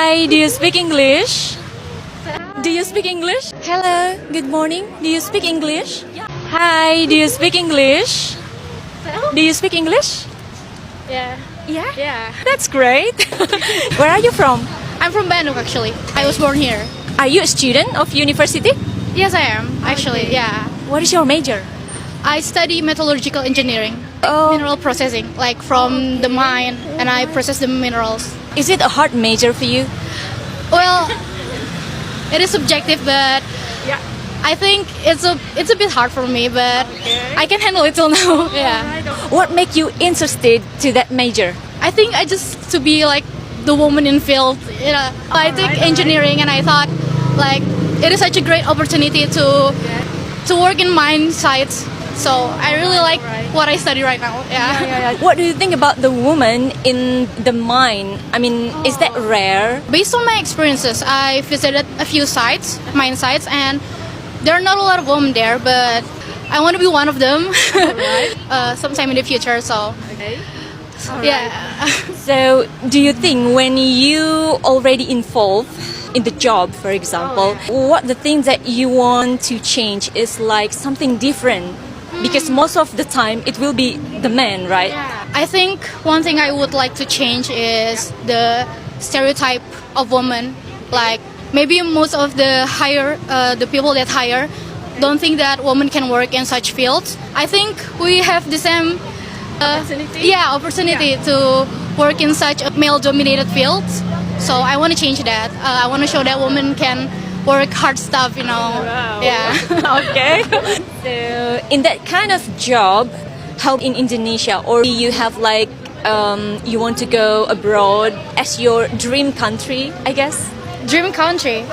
Hi, do you speak English? Do you speak English? Hello, good morning. Do you speak English? Hi, do you speak English? Do you speak English? Yeah. Yeah. Yeah. That's great. Where are you from? I'm from Bandung actually. I was born here. Are you a student of university? Yes, I am. Actually, Okay. yeah. What is your major? I study metallurgical engineering. Oh. Mineral processing, like from the mine, and I process the minerals. Is it a hard major for you? Well, it is subjective, but Yeah. I think it's a bit hard for me, but I can handle it till now. Yeah. What make you interested to that major? I think I just to be like the woman in field. You know, I think engineering, and I thought like it is such a great opportunity to work in mine sites. So I really like what I study right now. Yeah. What do you think about the woman in the mine? I mean, is that rare? Based on my experiences, I visited a few sites, mine sites, and there are not a lot of women there, but I want to be one of them sometime in the future. So, yeah. So, do you think when you already involved in the job, for example, what the things that you want to change is like something different? Because most of the time it will be the man, right? I think one thing I would like to change is the stereotype of women. Like maybe most of the the people that hire don't think that women can work in such fields. I think we have the same opportunity to work in such a male-dominated field. So I want to change that. I want to show that women can work hard stuff, you know. Wow. Yeah. Okay. So, in that kind of job, how in Indonesia, or do you have like you want to go abroad as your dream country? I guess. Dream country.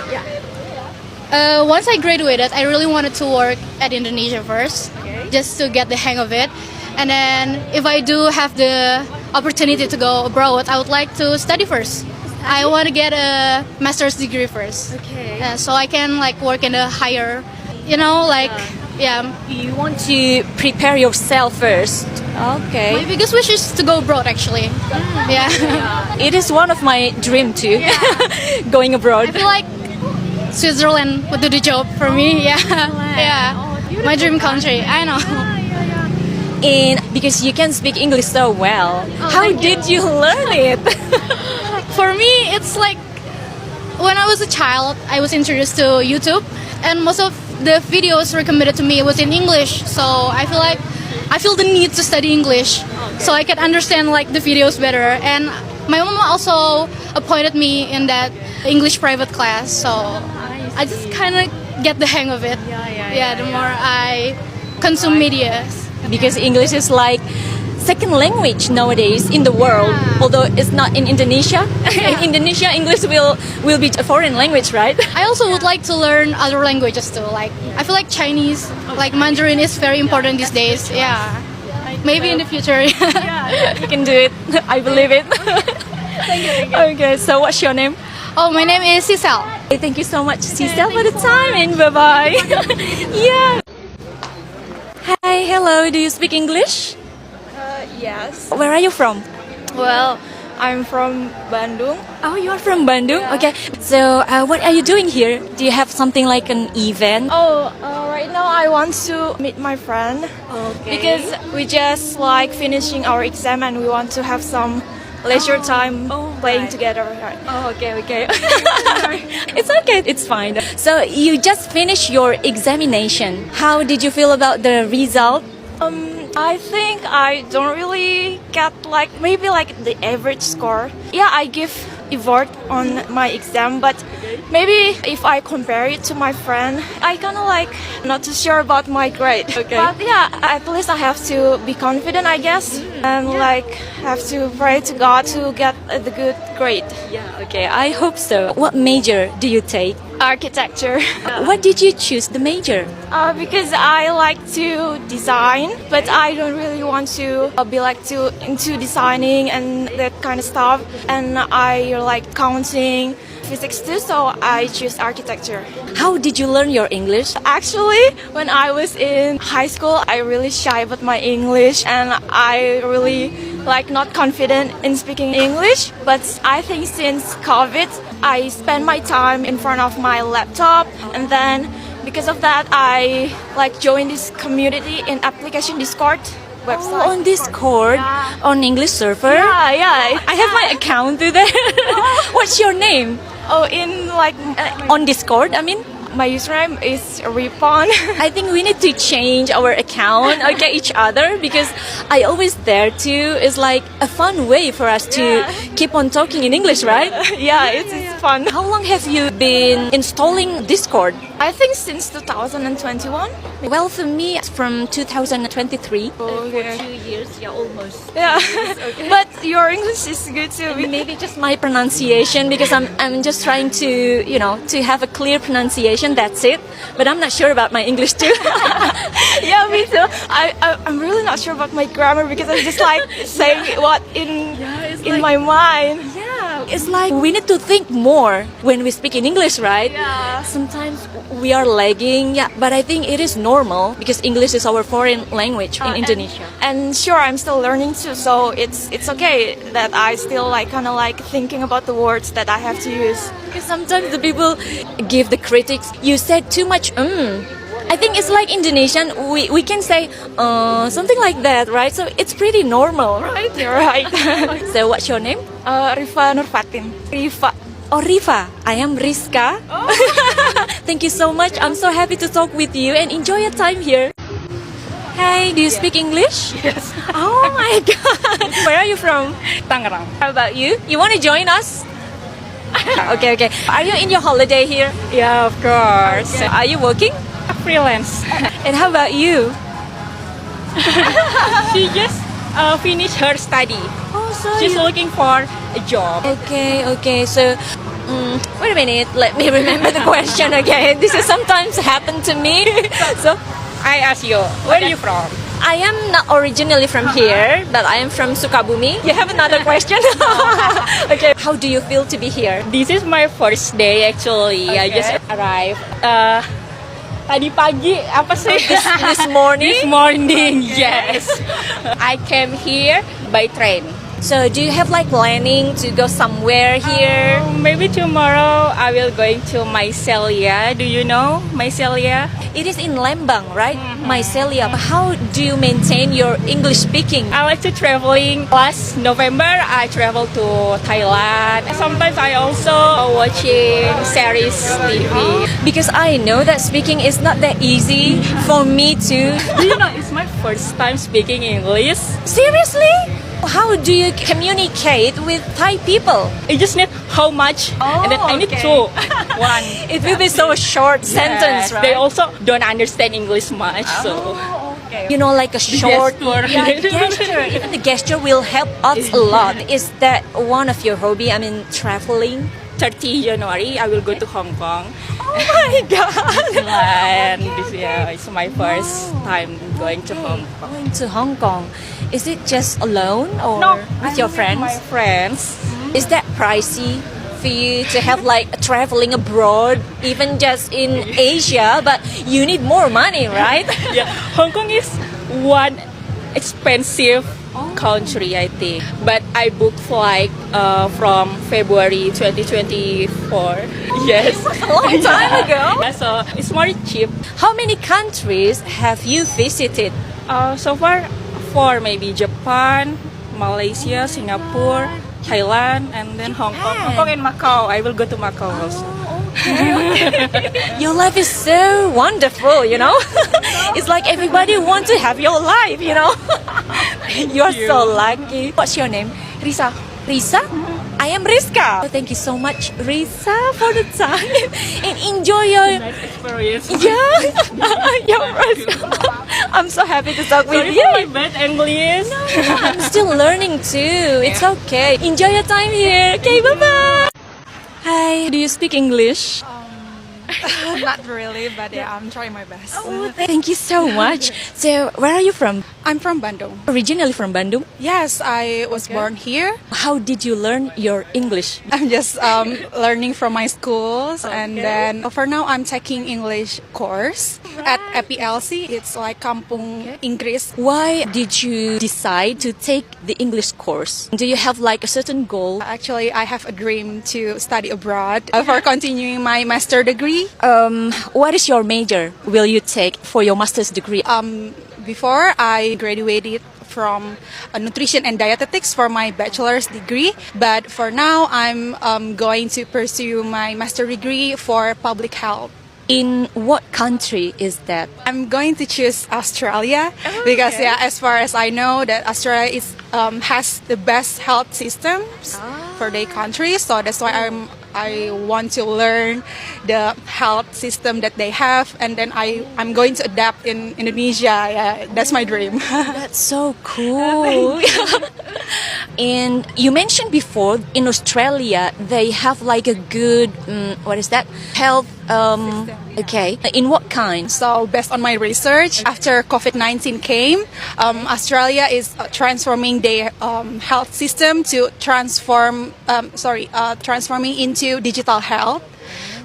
Once I graduated, I really wanted to work at Indonesia first, just to get the hang of it. And then, if I do have the opportunity to go abroad, I would like to study first. I want to get a master's degree first. Okay. So I can like work in a higher, you know, like yeah. You want to prepare yourself first. Okay. My biggest wish is to go abroad actually. Yeah. It is one of my dream too. Going abroad. I feel like Switzerland would do the job for me. Yeah. Yeah. My dream country. I know. And because you can speak English so well, how thank you. did you learn it? For me, it's like when I was a child, I was introduced to YouTube, and most of the videos recommended to me was in English. So I feel the need to study English, so I can understand like the videos better. And my mom also appointed me in that English private class, so I just kind of get the hang of it. The more I consume media. Because English is like second language nowadays in the world, although it's not in Indonesia. In Indonesia, English will be a foreign language, right? I also would like to learn other languages too. Like I feel like Chinese, like Mandarin is very important these days. Yeah, maybe in the future. You can do it. I believe it. Thank you. Okay, so what's your name? Oh, my name is Sisel. Thank you so much, Cecile, for the time, and bye-bye. Yeah. Hi, hello, do you speak English? Yes. Where are you from? Well, I'm from Bandung. Oh, you are from Bandung? Okay. So, what are you doing here? Do you have something like an event? Right now I want to meet my friend because we just like finishing our exam and we want to have some leisure time playing together. Right. Oh, okay. It's okay, it's fine. So, you just finished your examination. How did you feel about the result? I think I don't really get maybe the average score. Yeah, I give effort on my exam, but maybe if I compare it to my friend, I kind of not too sure about my grade. Okay. But yeah, at least I have to be confident, I guess, and have to pray to God to get the good grade. Yeah, okay, I hope so. What major do you take? Architecture. What did you choose the major? Because I like to design, but I don't really want to be into designing and that kind of stuff. And I like counting, physics too, so I choose architecture. How did you learn your English? Actually, when I was in high school, I really shy about my English and I really not confident in speaking English. But I think since COVID, I spend my time in front of my laptop, and then because of that, I joined this community in application Discord website. On Discord, on English server. Yeah. I have my account there. What's your name? Oh, in On Discord, I mean. my username is Ripon. I think we need to change our account, okay, each other, because I always there too. It's like a fun way for us to keep on talking in English, right? Yeah, it's fun. How long have you been installing Discord? I think since 2021. Well, for me, it's from 2023. Okay. 2 years, yeah, almost. Yeah, but your English is good too. Maybe just my pronunciation, because I'm just trying to to have a clear pronunciation. That's it. But I'm not sure about my English too. Yeah, me too. I'm really not sure about my grammar because I'm just saying what in my mind. Yeah, it's like we need to think more when we speak in English, right? Yeah. Sometimes we are lagging, yeah, but I think it is normal because English is our foreign language in Indonesia. And sure, I'm still learning too, so it's okay that I still kind of thinking about the words that I have to use. Because sometimes the people give the critics, you said too much. I think it's like Indonesian, we can say something like that, right? So it's pretty normal, right? You're right. So what's your name? Rifa Nurfatin. Rifa. Oh, Rifa. I am Rizka. Thank you so much. I'm so happy to talk with you and enjoy your time here. Hey, do you speak English? Yes. Oh my god. Where are you from? Tangerang. How about you? You want to join us? Okay. Are you in your holiday here? Yeah, of course. Are you working? Freelance. And how about you? She just finished her study. Oh, so She's looking for a job. Okay. So, wait a minute. Let me remember the question again. This is sometimes happen to me. So, I ask you, where are you from? I am not originally from here, but I am from Sukabumi. You have another question? Okay. How do you feel to be here? This is my first day actually. I just arrived. Tadi pagi apa sih? This morning? This morning, yes. I came here by train. So, do you have planning to go somewhere here? Maybe tomorrow I will going to Mycelia. Do you know Mycelia? It is in Lembang, right? Mycelia. How do you maintain your English speaking? I like to traveling. Last November, I traveled to Thailand. Sometimes I also watching series TV. Because I know that speaking is not that easy for me too. Do you know, it's my first time speaking English. Seriously? How do you communicate with Thai people? I just need how much, and then I need two. One. It will be so short sentence, Yes, right? They also don't understand English much, so Like a short gesture. gesture. Even the gesture will help us a lot. Is that one of your hobby? I mean, traveling. 30 January I will go to Hong Kong. Oh my god! And this year it's my first time going to Hong Kong. Going to Hong Kong. Is it just alone or with your friends? My friends. Is that pricey for you to have traveling abroad, even just in Asia? But you need more money, right? Yeah, Hong Kong is one expensive country, I think. But I booked flight from February 2024. Yes, A long time ago. Yeah, so it's more cheap. How many countries have you visited? So far, 4 maybe: Japan, Malaysia, Singapore, Thailand, and then Hong Kong. Hong Kong and Macau. I will go to Macau also. Your life is so wonderful, It's like everybody wants to have your life, You are so lucky. What's your name? Risa. Risa? I am Rizka. Thank you so much, Risa, for the time. And enjoy your... Nice experience. Yeah, you're Rizka. I'm so happy to talk with Sorry you. for my bad English. I'm still learning too. It's okay. Enjoy your time here. Okay, bye-bye. Hi, do you speak English? Not really, but yeah, I'm trying my best. Thank you so much. So, where are you from? I'm from Bandung. Originally from Bandung. Yes, I was born here. How did you learn your English? I'm just learning from my schools, and then for now I'm taking English course at EPLC. It's like Kampung Inggris. Why did you decide to take the English course? Do you have like a certain goal? Actually, I have a dream to study abroad for continuing my master degree. What is your major will you take for your master's degree? Before I graduated from nutrition and dietetics for my bachelor's degree, but for now I'm going to pursue my master degree for public health. In what country is that? I'm going to choose Australia because as far as I know that Australia has the best health systems for their country, so that's why I want to learn the health system that they have, and then I'm going to adapt in Indonesia. Yeah, that's my dream. That's so cool. And you mentioned before in Australia they have like a good health okay, in what kind? So based on my research, after COVID-19 came, Australia is transforming their health system to transforming into digital health.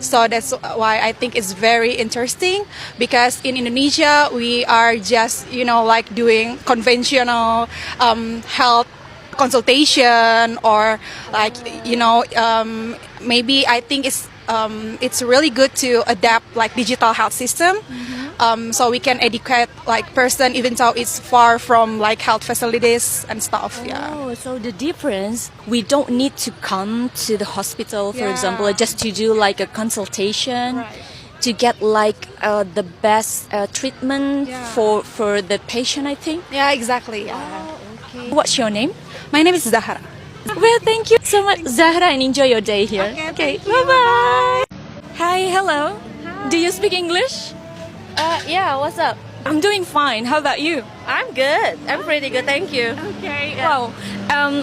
So that's why I think it's very interesting, because in Indonesia we are just like doing conventional health consultation, or like maybe I think it's really good to adapt like digital health system, so we can educate like person even though it's far from like health facilities and stuff. Oh, so the difference, we don't need to come to the hospital, for example, just to do like a consultation, to get like the best treatment for the patient, I think. Yeah, exactly. What's your name? My name is Zahra. Well, thank you so much, Zahra, and enjoy your day here. Okay, bye-bye. Hi, hello. Do you speak English? Yeah, what's up? I'm doing fine. How about you? I'm good. I'm pretty good, thank you. Okay. Wow.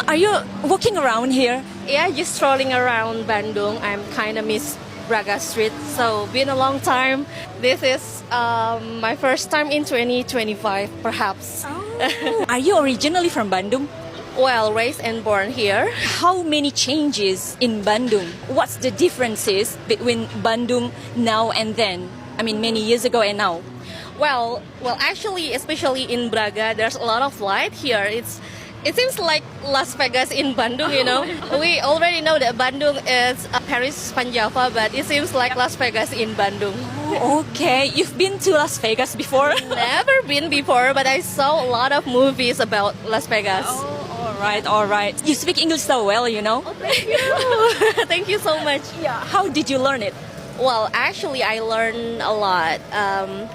Are you walking around here? Yeah, just strolling around Bandung. I'm kind of miss Braga Street, so been a long time. This is my first time in 2025, perhaps. Are you originally from Bandung? Well, raised and born here. How many changes in Bandung? What's the differences between Bandung now and then? I mean, many years ago and now. Well, actually, especially in Braga, there's a lot of light here. It seems like Las Vegas in Bandung, you know. We already know that Bandung is Paris, Panjava, but it seems like Las Vegas in Bandung. Oh, okay, you've been to Las Vegas before? Never been before, but I saw a lot of movies about Las Vegas. All right. You speak English so well, you know. Oh, thank you. Thank you so much. Yeah. How did you learn it? Well, actually, I learned a lot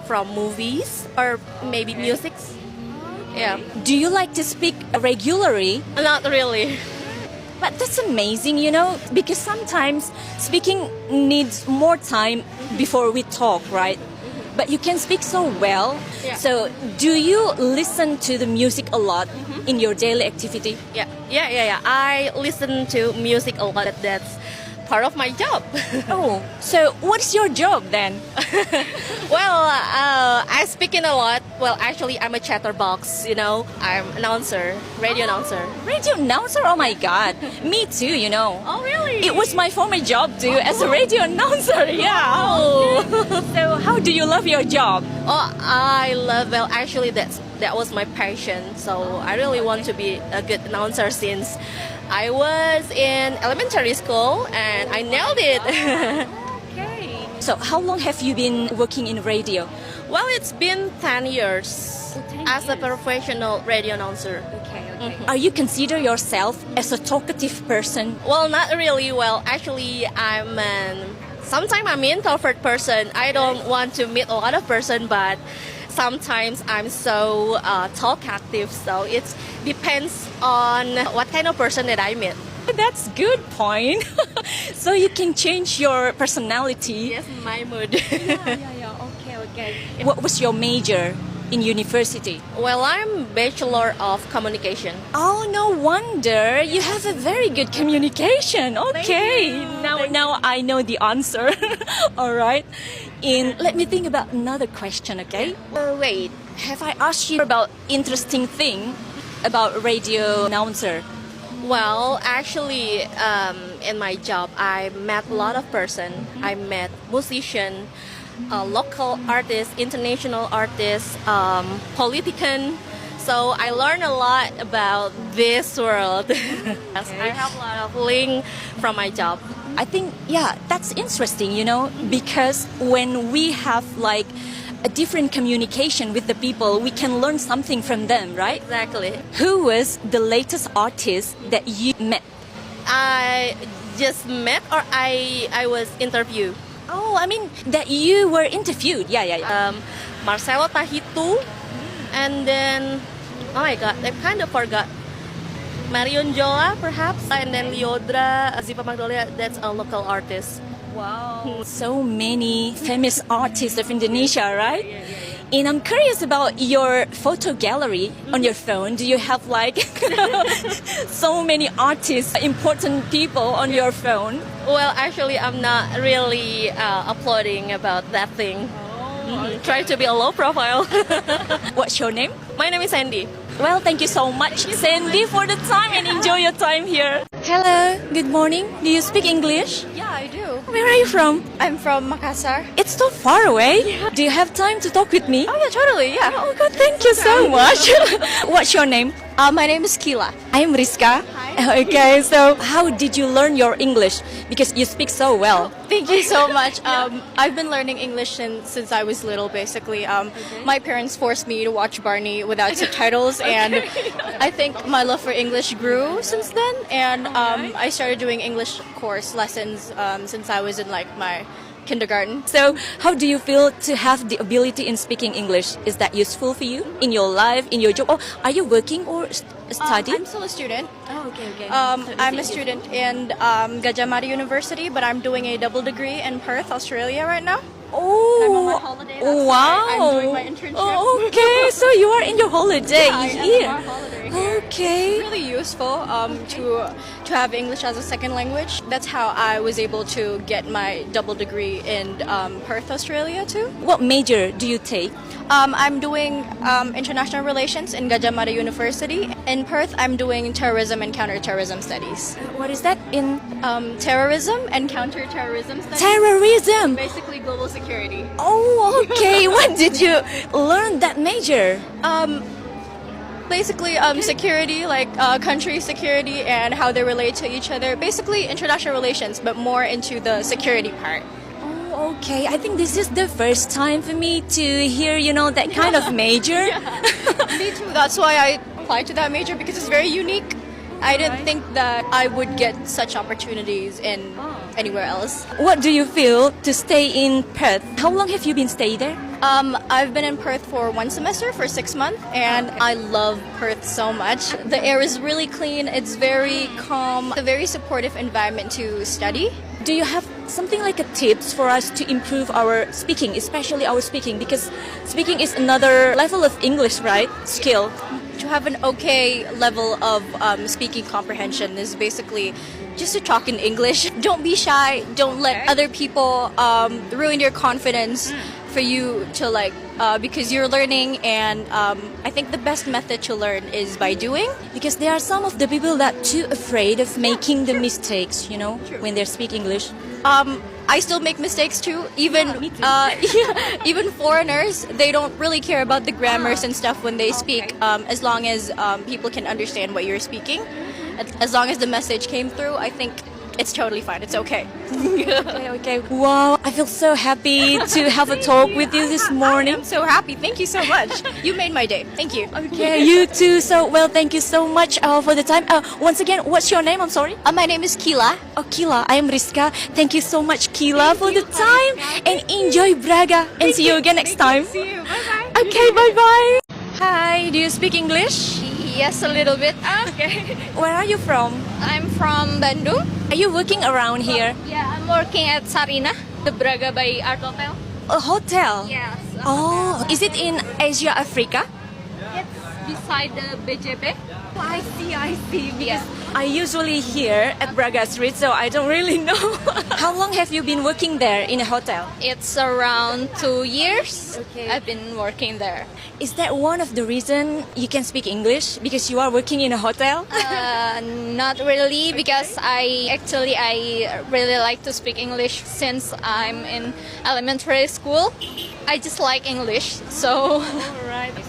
from movies or maybe music. Yeah. Do you like to speak regularly? Not really. But that's amazing, you know, because sometimes speaking needs more time before we talk, right? But you can speak so well. Yeah. So do you listen to the music a lot in your daily activity? Yeah. I listen to music a lot. That's part of my job. Oh, so what is your job then? Well, I speak in a lot. Well, actually, I'm a chatterbox, you know. I'm announcer, radio announcer. Radio announcer? Oh my God. Me too, you know. Oh, really? It was my former job too, as a radio announcer. Yeah. Oh. So how do you love your job? Oh, I love, well, actually, that was my passion. So I really want to be a good announcer since I was in elementary school and I nailed it. Okay. So how long have you been working in radio? Well, it's been 10 years as a professional radio announcer. Okay. Are you consider yourself as a talkative person? Well, not really. Well, actually, sometimes I'm an introvert person. I don't want to meet a lot of person, but sometimes I'm so talkative. So it depends on what kind of person that I meet. That's good point. So you can change your personality. Yes, my mood. Yeah. Okay. What was your major in university? Well, I'm Bachelor of Communication. Oh, no wonder. You have a very good communication. Okay. Now I know the answer. All right. And let me think about another question, okay? Wait, have I asked you about interesting thing about radio announcer? Well, actually, in my job, I met a lot of person. I met musician, local artists, international artists, politician. So I learned a lot about this world. Yes, I have a lot of link from my job. I think, yeah, that's interesting, you know, because when we have like a different communication with the people, we can learn something from them, right? Exactly. Who was the latest artist that you met? I just met or I was interviewed. Oh, I mean, that you were interviewed. Yeah. Marcelo Tahitu, and then, oh my god, I kind of forgot. Marion Jola, perhaps, and then Liodra, Zipa Magnolia, that's a local artist. Wow. So many famous artists of Indonesia, right? And I'm curious about your photo gallery on your phone. Do you have like so many artists, important people on your phone? Well, actually, I'm not really uploading about that thing. Try to be a low profile. What's your name? My name is Sandy. Well, thank you so much, Sandy, for the time and enjoy your time here. Hello, good morning. Do you speak English? Yeah, I do. Where are you from? I'm from Makassar. It's so far away. Do you have time to talk with me? Oh yeah, totally. Yeah. Oh God, thank you so much. What's your name? My name is Kila. I'm Rizka. Hi. Okay, so how did you learn your English? Because you speak so well. Thank you so much. I've been learning English since I was little, basically. My parents forced me to watch Barney without subtitles, and I think my love for English grew since then. And I started doing English course lessons since I was in like my kindergarten. So how do you feel to have the ability in speaking English? Is that useful for you in your life, in your job? Or are you working or studying? I'm still a student. Oh, okay. I'm a student in Gajah Mada University, but I'm doing a double degree in Perth, Australia right now. Oh, I'm on my holiday, that's why wow. I'm doing my internship. Oh, okay, so you are in your holiday I am here. on my holiday here. Okay. It's really useful to have English as a second language. That's how I was able to get my double degree in Perth, Australia too. What major do you take? I'm doing international relations in Gajah Mada University. In Perth, I'm doing terrorism and counterterrorism studies. What is that in Terrorism and counterterrorism studies. terrorism? Basically global security. Oh, okay. When did you learn that major? Basically, security, like country security and how they relate to each other. Basically, international relations, but more into the security part. Oh, okay. I think this is the first time for me to hear, that kind of major. Me too. That's why I applied to that major because it's very unique. I didn't think that I would get such opportunities in anywhere else. What do you feel to stay in Perth? How long have you been staying there? I've been in Perth for 1 semester, for 6 months, and I love Perth so much. The air is really clean, it's very calm, a very supportive environment to study. Do you have something like a tips for us to improve our speaking, especially our speaking? Because speaking is another level of English, right? Skill. To have an okay level of speaking comprehension is basically just to talk in English. Don't be shy. Don't let other people ruin your confidence for you to because you're learning, and I think the best method to learn is by doing. Because there are some of the people that too afraid of making the mistakes, when they speak English. I still make mistakes too. Even even foreigners, they don't really care about the grammars and stuff when they speak. As long as people can understand what you're speaking, as long as the message came through, I think it's totally fine. It's okay. Okay. Wow, I feel so happy to have a talk with you this morning. I'm so happy. Thank you so much. You made my day. Thank you. Okay, you too. So, thank you so much for the time. Once again, what's your name? I'm sorry. My name is Kila. Oh, Kila. I am Rizka. Thank you so much, Kila, for the time. And enjoy Braga. And see you again next time. See you. Bye-bye. Okay, bye-bye. Hi, do you speak English? Yes, a little bit. Okay. Where are you from? I'm from Bandung. Are you working around here? Yeah, I'm working at Sarina, the Braga by Art Hotel. A hotel? Yes. Oh, is it in Asia, Africa? Beside the BJP. I see. Because I usually here at Braga Street, so I don't really know. How long have you been working there in a hotel? It's around 2 years. I've been working there. Is that one of the reason you can speak English because you are working in a hotel? Not really, because I really like to speak English since I'm in elementary school. I just like English, so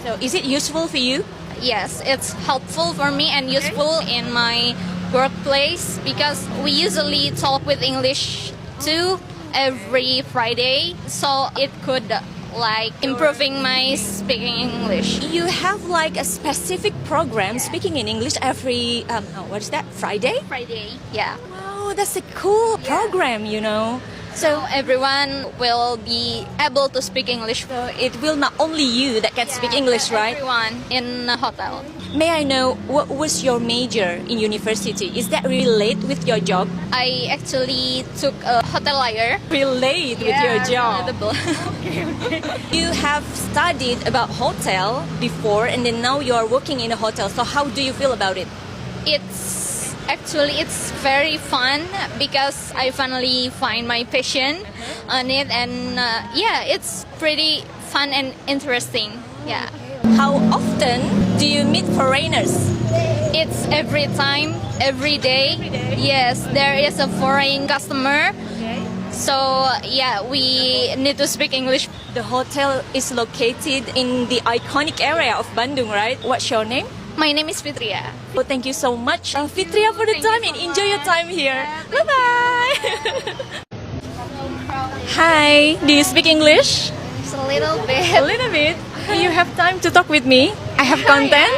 So is it useful for you? yes, it's helpful for me and useful in my workplace because we usually talk with English too every Friday, so it could like improving my speaking English. You have like a specific program speaking in English every what is that? Friday? Friday, yeah. Oh, that's a cool program, you know. So everyone will be able to speak English. So it will not only you that can speak English, right? Everyone in a hotel. May I know what was your major in university? Is that relate with your job? I actually took a hotelier. Relate with your job. Relatable. You have studied about hotel before and then now you are working in a hotel. So how do you feel about it? It's very fun because I finally find my passion on it, and it's pretty fun and interesting. Yeah, How often do you meet foreigners? it's every time, every day. Yes, there is a foreign customer. So yeah, we need to speak English. The hotel is located in the iconic area of Bandung, right? What's your name? My name is Fitria. Well, thank you so much, Fitria, for the time and enjoy your time here. Bye bye. Hi, do you speak English? It's a little bit. A little bit. You have time to talk with me? I have content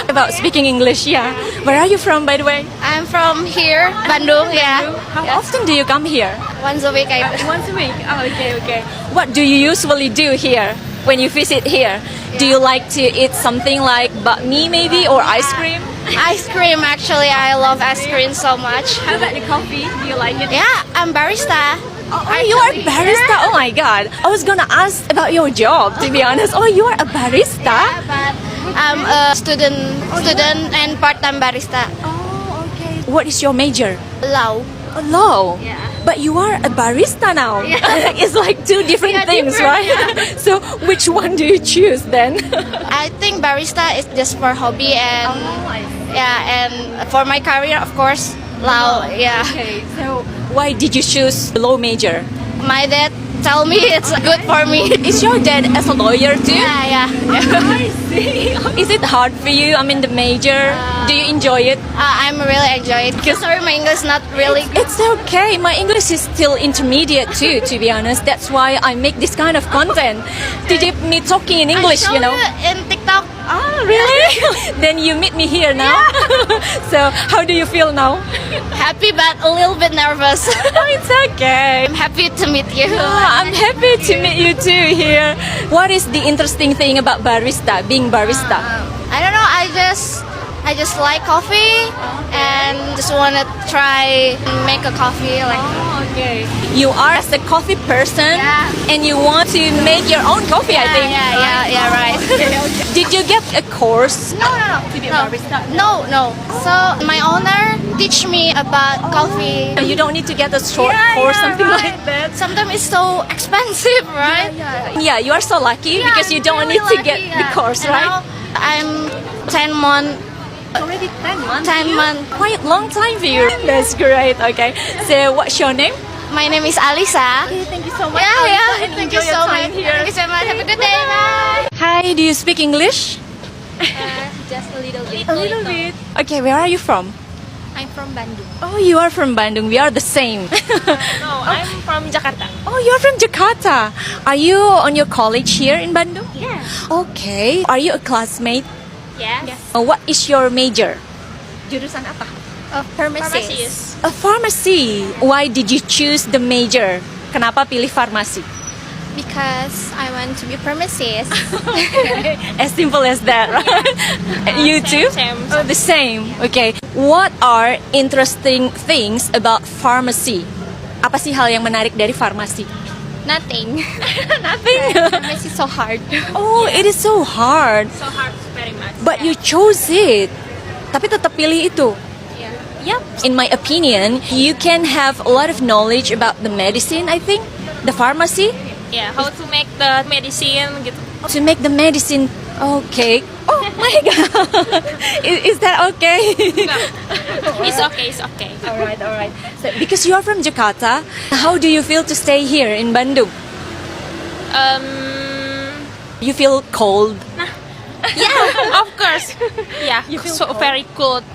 about speaking English. Yeah. Where are you from, by the way? I'm from here, Bandung. Yeah, How often do you come here? once a week. Once a week. Oh, okay. What do you usually do here when you visit here? Do you like to eat something like bakmi maybe or ice cream? Ice cream, actually, I love ice cream so much. How about the coffee? Do you like it? Yeah, I'm barista. Oh, you are a barista? Oh my god. I was gonna ask about your job, to be honest. Oh, you are a barista? But I'm a student and part-time barista. Oh, okay. What is your major? Law. Oh, law. Yeah. But you are a barista now. It's like two different things, right? So which one do you choose then? I think barista is just for hobby and and for my career, of course, law. Yeah. Okay, so why did you choose law major? My dad tell me it's good for me. Is your dad as a lawyer too? Yeah. I see. Is it hard for you? I mean, the major. Do you enjoy it? I'm really enjoy it. Sorry, my English not really good. It's okay. My English is still intermediate too, to be honest. That's why I make this kind of content to keep me talking in English, I saw you know. in TikTok. Ah, really? Then you meet me here now. So, how do you feel now? Happy but a little bit nervous. It's okay. I'm happy to meet you. I'm happy to meet you too here. What is the interesting thing about barista, being barista? I don't know. I just like coffee and just wanna try make a coffee like. Okay. You are as a coffee person Yeah. and you want to make your own coffee, I think. Yeah, right. Did you get a course? No. To be a barista? No. So my owner teach me about coffee. You don't need to get a short course, something like that. Sometimes it's so expensive, right? Yeah, you are so lucky because you don't need to get the course, And right? now I'm 10 months. Already 10 months. 10 months. Quite long time for you. That's great. Okay. So, what's your name? My name is Alisa. Thank you so much. Yeah. And Thank enjoy you your so time much. here. Thank you so much. Have a good day. Bye. Hi, do you speak English? Just a little bit. A little bit. Okay, where are you from? I'm from Bandung. Oh, you are from Bandung. We are the same. No, I'm from Jakarta. Oh, you're from Jakarta. Are you on your college here in Bandung? Yeah. Okay. Are you a classmate? Yes. What is your major? Jurusan apa? Pharmacist. A pharmacy. Why did you choose the major? Kenapa pilih farmasi? Because I want to be pharmacist. As simple as that, right? You too? Same. Oh, the same. Okay. What are interesting things about pharmacy? Apa sih hal yang menarik dari farmasi? Nothing. Nothing. It's so hard. Oh, it is so hard. So hard, very much. But you chose it. Tapi tetap pilih itu. Yep. In my opinion, you can have a lot of knowledge about the medicine, I think. The pharmacy. Yeah, how to make the medicine gitu. To make the medicine. Okay. Oh my god. Is that okay? It's okay, it's okay. Alright. So, because you are from Jakarta, how do you feel to stay here in Bandung? You feel cold? Yeah, of course. Yeah, so very cold.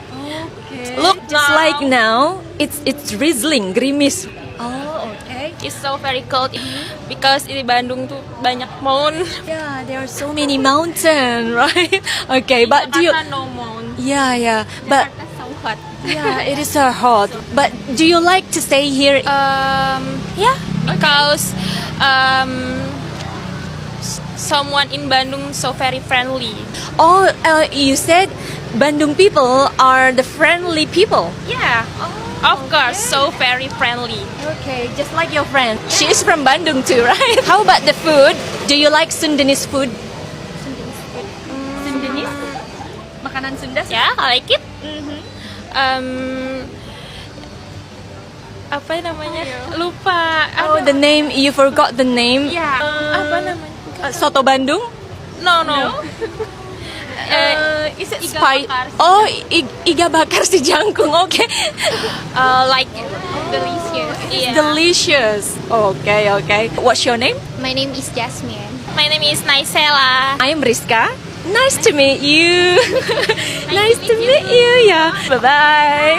Look, just like now, it's drizzling, gerimis. Oh, okay. It's so very cold because di Bandung tuh banyak mountain. Yeah, there are so many mountains, right? Okay, but do you? Jakarta no mountain. Yeah, but Jakarta so hot. yeah, it is so hot. But do you like to stay here? Yeah, because someone in Bandung so very friendly. Oh, you said Bandung people are the friendly people. Yeah, of course, so very friendly. Okay, just like your friend. She is from Bandung too, right? How about the food? Do you like Sundanese food? Sundanese? Makanan Sunda? Yeah, I like it. Apa namanya? Lupa. Oh, the name, you forgot the name. Ya, apa namanya? Soto Bandung? No. Is it Iga spicy? bakar si Oh, iga bakar si jangkung. Okay. Like delicious. Yeah. Delicious. Okay. What's your name? My name is Jasmine. My name is Naisela. I'm Rizka. Nice to meet you. Nice to meet you. Yeah. Bye bye.